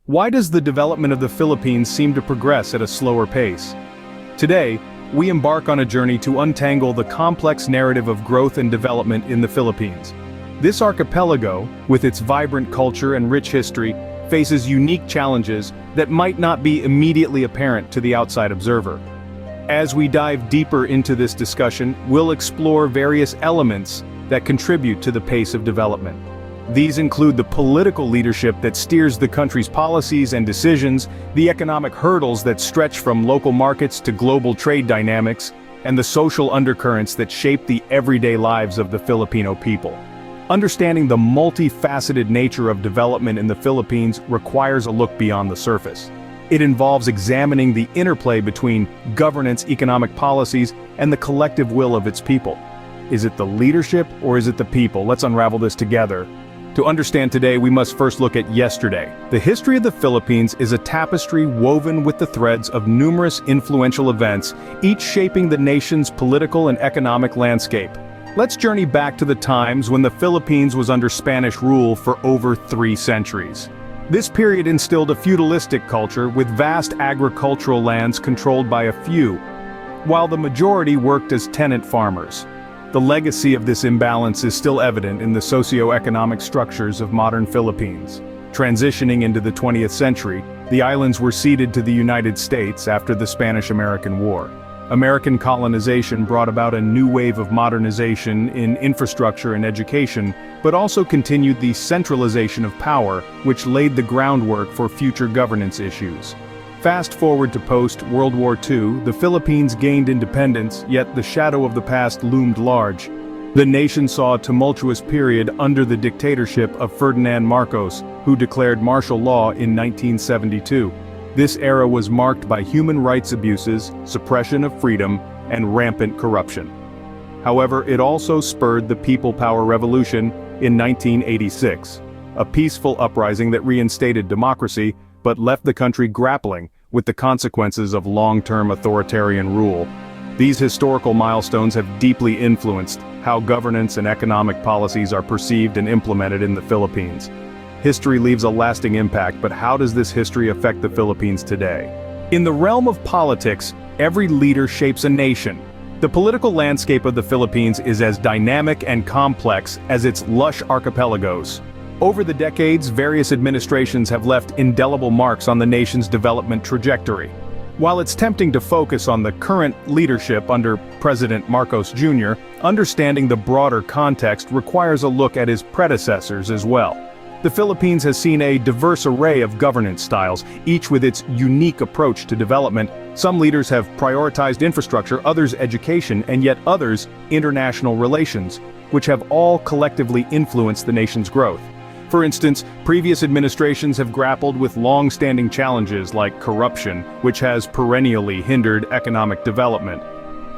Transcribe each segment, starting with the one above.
Why does the development of the Philippines seem to progress at a slower pace? Today, we embark on a journey to untangle the complex narrative of growth and development in the Philippines. This archipelago, with its vibrant culture and rich history, faces unique challenges that might not be immediately apparent to the outside observer. As we dive deeper into this discussion, we'll explore various elements that contribute to the pace of development. These include the political leadership that steers the country's policies and decisions, the economic hurdles that stretch from local markets to global trade dynamics, and the social undercurrents that shape the everyday lives of the Filipino people. Understanding the multifaceted nature of development in the Philippines requires a look beyond the surface. It involves examining the interplay between governance, economic policies, and the collective will of its people. Is it the leadership or is it the people? Let's unravel this together. To understand today, we must first look at yesterday. The history of the Philippines is a tapestry woven with the threads of numerous influential events, each shaping the nation's political and economic landscape. Let's journey back to the times when the Philippines was under Spanish rule for over 3 centuries. This period instilled a feudalistic culture with vast agricultural lands controlled by a few, while the majority worked as tenant farmers. The legacy of this imbalance is still evident in the socio-economic structures of modern Philippines. Transitioning into the 20th century, the islands were ceded to the United States after the Spanish-American War. American colonization brought about a new wave of modernization in infrastructure and education, but also continued the centralization of power, which laid the groundwork for future governance issues. Fast forward to post-World War II, the Philippines gained independence, yet the shadow of the past loomed large. The nation saw a tumultuous period under the dictatorship of Ferdinand Marcos, who declared martial law in 1972. This era was marked by human rights abuses, suppression of freedom, and rampant corruption. However, it also spurred the People Power Revolution in 1986, a peaceful uprising that reinstated democracy, but left the country grappling with the consequences of long-term authoritarian rule. These historical milestones have deeply influenced how governance and economic policies are perceived and implemented in the Philippines. History leaves a lasting impact, but how does this history affect the Philippines today? In the realm of politics, every leader shapes a nation. The political landscape of the Philippines is as dynamic and complex as its lush archipelagos. Over the decades, various administrations have left indelible marks on the nation's development trajectory. While it's tempting to focus on the current leadership under President Marcos Jr., understanding the broader context requires a look at his predecessors as well. The Philippines has seen a diverse array of governance styles, each with its unique approach to development. Some leaders have prioritized infrastructure, others education, and yet others international relations, which have all collectively influenced the nation's growth. For instance, previous administrations have grappled with long-standing challenges like corruption, which has perennially hindered economic development.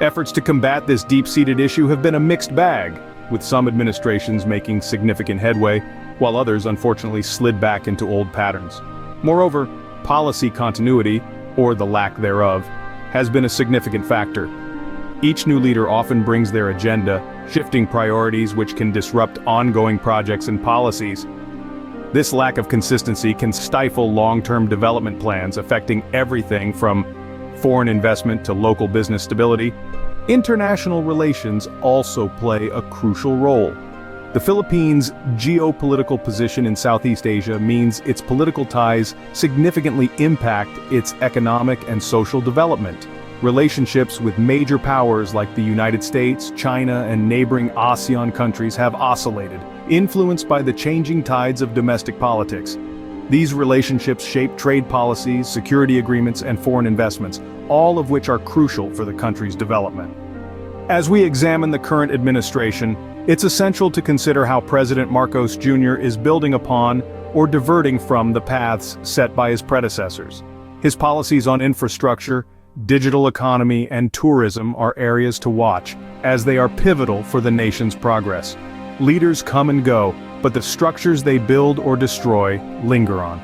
Efforts to combat this deep-seated issue have been a mixed bag, with some administrations making significant headway, while others unfortunately slid back into old patterns. Moreover, policy continuity, or the lack thereof, has been a significant factor. Each new leader often brings their agenda, shifting priorities which can disrupt ongoing projects and policies. This lack of consistency can stifle long-term development plans, affecting everything from foreign investment to local business stability. International relations also play a crucial role. The Philippines' geopolitical position in Southeast Asia means its political ties significantly impact its economic and social development. Relationships with major powers like the United States, China, and neighboring ASEAN countries have oscillated, influenced by the changing tides of domestic politics. These relationships shape trade policies, security agreements, and foreign investments, all of which are crucial for the country's development. As we examine the current administration, it's essential to consider how President Marcos Jr. is building upon or diverting from the paths set by his predecessors. His policies on infrastructure, digital economy, and tourism are areas to watch, as they are pivotal for the nation's progress. Leaders come and go, but the structures they build or destroy linger on.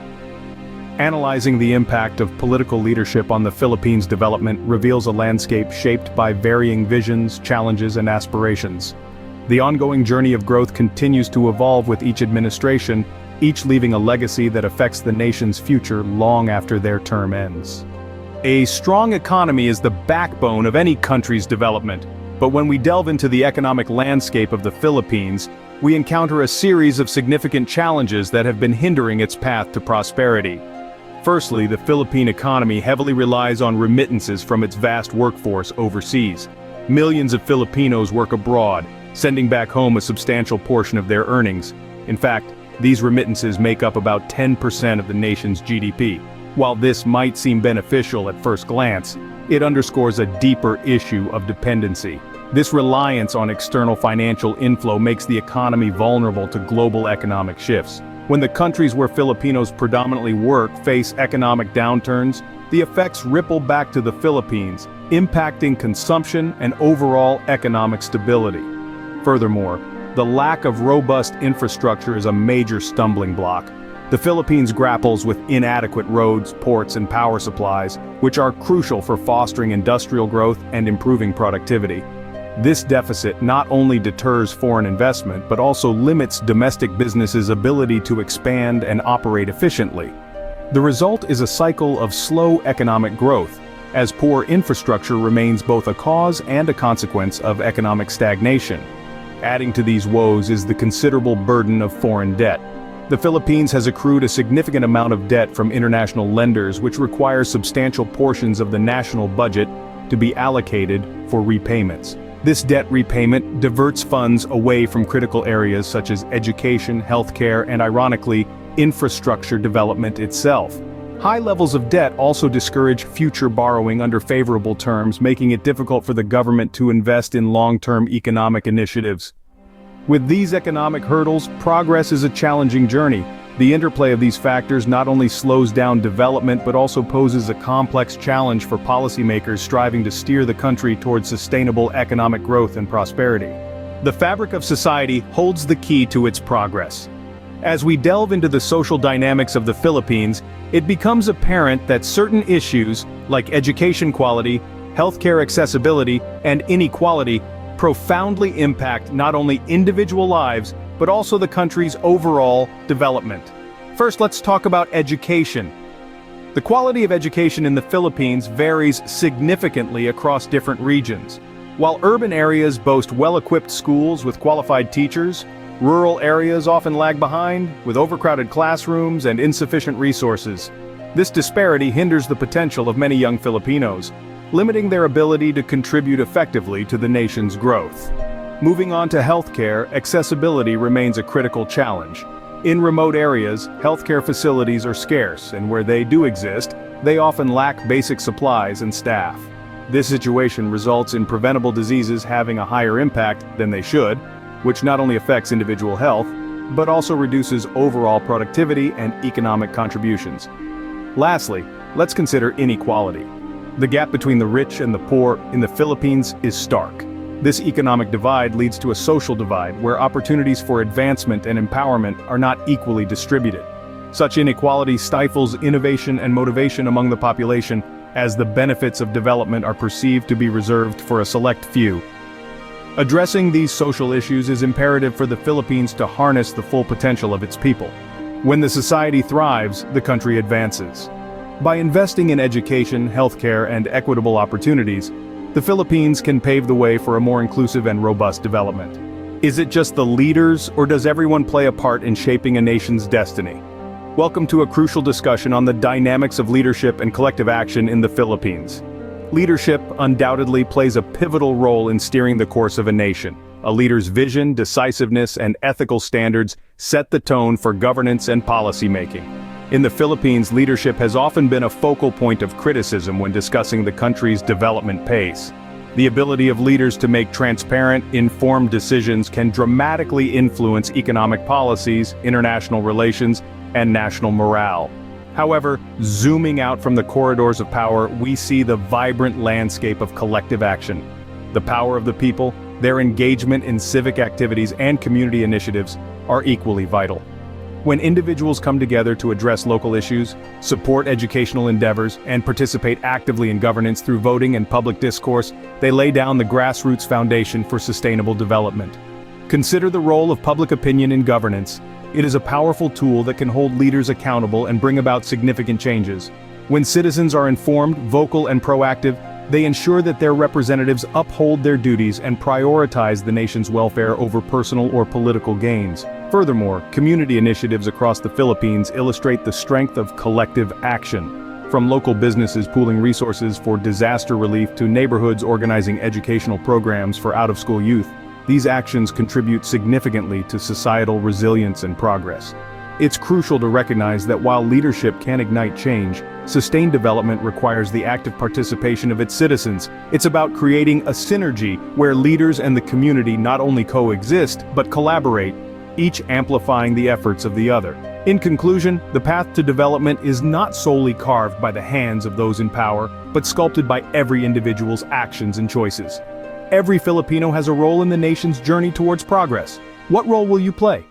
Analyzing the impact of political leadership on the Philippines' development reveals a landscape shaped by varying visions, challenges, and aspirations. The ongoing journey of growth continues to evolve with each administration, each leaving a legacy that affects the nation's future long after their term ends. A strong economy is the backbone of any country's development, but when we delve into the economic landscape of the Philippines, we encounter a series of significant challenges that have been hindering its path to prosperity. Firstly, the Philippine economy heavily relies on remittances from its vast workforce overseas. Millions of Filipinos work abroad, sending back home a substantial portion of their earnings. In fact, these remittances make up about 10% of the nation's GDP. While this might seem beneficial at first glance, it underscores a deeper issue of dependency. This reliance on external financial inflow makes the economy vulnerable to global economic shifts. When the countries where Filipinos predominantly work face economic downturns, the effects ripple back to the Philippines, impacting consumption and overall economic stability. Furthermore, the lack of robust infrastructure is a major stumbling block. The Philippines grapples with inadequate roads, ports, and power supplies, which are crucial for fostering industrial growth and improving productivity. This deficit not only deters foreign investment but also limits domestic businesses' ability to expand and operate efficiently. The result is a cycle of slow economic growth, as poor infrastructure remains both a cause and a consequence of economic stagnation. Adding to these woes is the considerable burden of foreign debt. The Philippines has accrued a significant amount of debt from international lenders, which requires substantial portions of the national budget to be allocated for repayments. This debt repayment diverts funds away from critical areas such as education, healthcare, and ironically, infrastructure development itself. High levels of debt also discourage future borrowing under favorable terms, making it difficult for the government to invest in long-term economic initiatives. With these economic hurdles, progress is a challenging journey. The interplay of these factors not only slows down development but also poses a complex challenge for policymakers striving to steer the country towards sustainable economic growth and prosperity. The fabric of society holds the key to its progress. As we delve into the social dynamics of the Philippines, it becomes apparent that certain issues, like education quality, healthcare accessibility, and inequality, profoundly impact not only individual lives, but also the country's overall development. First, let's talk about education. The quality of education in the Philippines varies significantly across different regions. While urban areas boast well-equipped schools with qualified teachers, rural areas often lag behind, with overcrowded classrooms and insufficient resources. This disparity hinders the potential of many young Filipinos, limiting their ability to contribute effectively to the nation's growth. Moving on to healthcare, accessibility remains a critical challenge. In remote areas, healthcare facilities are scarce, and where they do exist, they often lack basic supplies and staff. This situation results in preventable diseases having a higher impact than they should, which not only affects individual health, but also reduces overall productivity and economic contributions. Lastly, let's consider inequality. The gap between the rich and the poor in the Philippines is stark. This economic divide leads to a social divide where opportunities for advancement and empowerment are not equally distributed. Such inequality stifles innovation and motivation among the population, as the benefits of development are perceived to be reserved for a select few. Addressing these social issues is imperative for the Philippines to harness the full potential of its people. When the society thrives, the country advances. By investing in education, healthcare, and equitable opportunities, the Philippines can pave the way for a more inclusive and robust development. Is it just the leaders, or does everyone play a part in shaping a nation's destiny? Welcome to a crucial discussion on the dynamics of leadership and collective action in the Philippines. Leadership undoubtedly plays a pivotal role in steering the course of a nation. A leader's vision, decisiveness, and ethical standards set the tone for governance and policymaking. In the Philippines, leadership has often been a focal point of criticism when discussing the country's development pace. The ability of leaders to make transparent, informed decisions can dramatically influence economic policies, international relations, and national morale. However, zooming out from the corridors of power, we see the vibrant landscape of collective action. The power of the people, their engagement in civic activities and community initiatives are equally vital. When individuals come together to address local issues, support educational endeavors, and participate actively in governance through voting and public discourse, they lay down the grassroots foundation for sustainable development. Consider the role of public opinion in governance. It is a powerful tool that can hold leaders accountable and bring about significant changes. When citizens are informed, vocal, and proactive, they ensure that their representatives uphold their duties and prioritize the nation's welfare over personal or political gains. Furthermore, community initiatives across the Philippines illustrate the strength of collective action. From local businesses pooling resources for disaster relief to neighborhoods organizing educational programs for out-of-school youth, these actions contribute significantly to societal resilience and progress. It's crucial to recognize that while leadership can ignite change, sustained development requires the active participation of its citizens. It's about creating a synergy where leaders and the community not only coexist, but collaborate, each amplifying the efforts of the other. In conclusion, the path to development is not solely carved by the hands of those in power, but sculpted by every individual's actions and choices. Every Filipino has a role in the nation's journey towards progress. What role will you play?